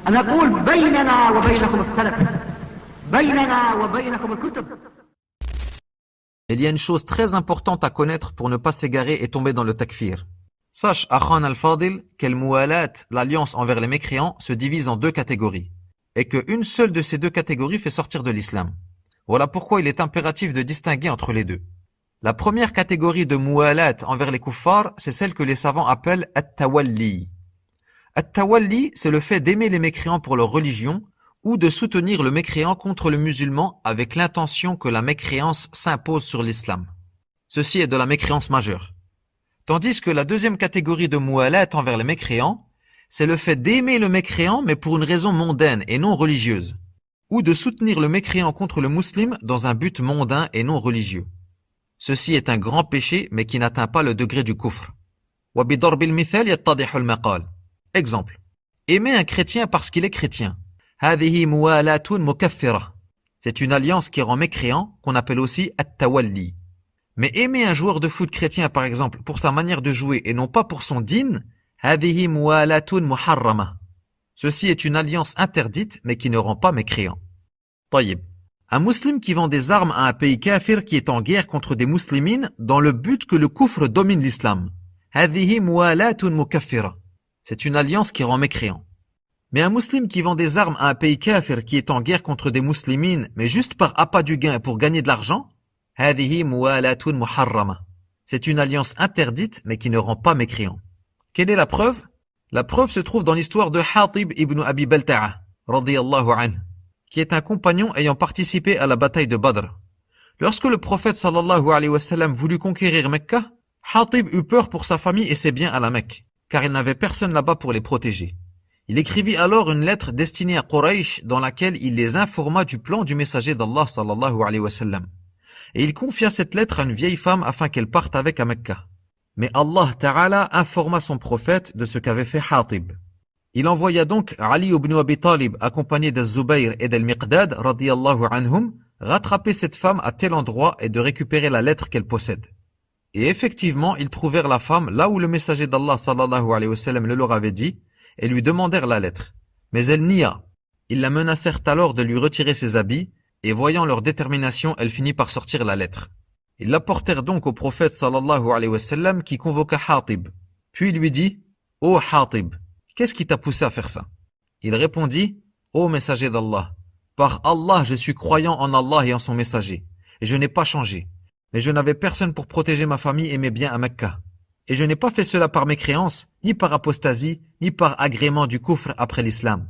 أنا أقول بيننا وبينكم السلف بيننا وبينكم الكتب. Il y a une chose très importante à connaître pour ne pas s'égarer et tomber dans le takfir. Sache, Akhan al-Fadil, qu'el mualat, l'alliance envers les mécréants, se divise en deux catégories, et qu'une seule de ces deux catégories fait sortir de l'islam. Voilà pourquoi il est impératif de distinguer entre les deux. La première catégorie de mualat envers les kuffars, c'est celle que les savants appellent at-tawalli. At-tawalli, c'est le fait d'aimer les mécréants pour leur religion, ou de soutenir le mécréant contre le musulman avec l'intention que la mécréance s'impose sur l'islam. Ceci est de la mécréance majeure. Tandis que la deuxième catégorie de mualat envers les mécréants, c'est le fait d'aimer le mécréant mais pour une raison mondaine et non religieuse, ou de soutenir le mécréant contre le musulman dans un but mondain et non religieux. Ceci est un grand péché mais qui n'atteint pas le degré du kufr. Exemple. Aimer un chrétien parce qu'il est chrétien. C'est une alliance qui rend mécréant, qu'on appelle aussi at-tawalli. Mais aimer un joueur de foot chrétien par exemple pour sa manière de jouer et non pas pour son din, ceci est une alliance interdite mais qui ne rend pas mécréant. Taïb. Un musulman qui vend des armes à un pays kafir qui est en guerre contre des muslimines dans le but que le kufr domine l'islam. C'est une alliance qui rend mécréant. Mais un musulman qui vend des armes à un pays kafir qui est en guerre contre des muslimines, mais juste par appât du gain pour gagner de l'argent, c'est une alliance interdite, mais qui ne rend pas mécréant. Quelle est la preuve? La preuve se trouve dans l'histoire de Hatib ibn Abi Balta'a, radiyallahu anhu, qui est un compagnon ayant participé à la bataille de Badr. Lorsque le prophète sallallahu alayhi wa sallam voulut conquérir Mecca, Hatib eut peur pour sa famille et ses biens à la Mecque, car il n'avait personne là-bas pour les protéger. Il écrivit alors une lettre destinée à Quraysh dans laquelle il les informa du plan du messager d'Allah sallallahu alayhi wa sallam. Et il confia cette lettre à une vieille femme afin qu'elle parte avec à Mecca. Mais Allah Ta'ala informa son prophète de ce qu'avait fait Hatib. Il envoya donc Ali ibn Abi Talib accompagné d'Az-Zubayr et d'Al-Miqdad radiyallahu anhum rattraper cette femme à tel endroit et de récupérer la lettre qu'elle possède. Et effectivement, ils trouvèrent la femme là où le messager d'Allah sallallahu alayhi wa sallam le leur avait dit et lui demandèrent la lettre. Mais elle nia. Ils la menacèrent alors de lui retirer ses habits et voyant leur détermination, elle finit par sortir la lettre. Ils l'apportèrent donc au prophète sallallahu alayhi wa sallam qui convoqua Hatib. Puis lui dit « Ô Hatib, qu'est-ce qui t'a poussé à faire ça ?» Il répondit « Ô messager d'Allah, par Allah je suis croyant en Allah et en son messager, et je n'ai pas changé. Mais je n'avais personne pour protéger ma famille et mes biens à Mecca. Et je n'ai pas fait cela par mécréance, ni par apostasie, ni par agrément du kufr après l'islam.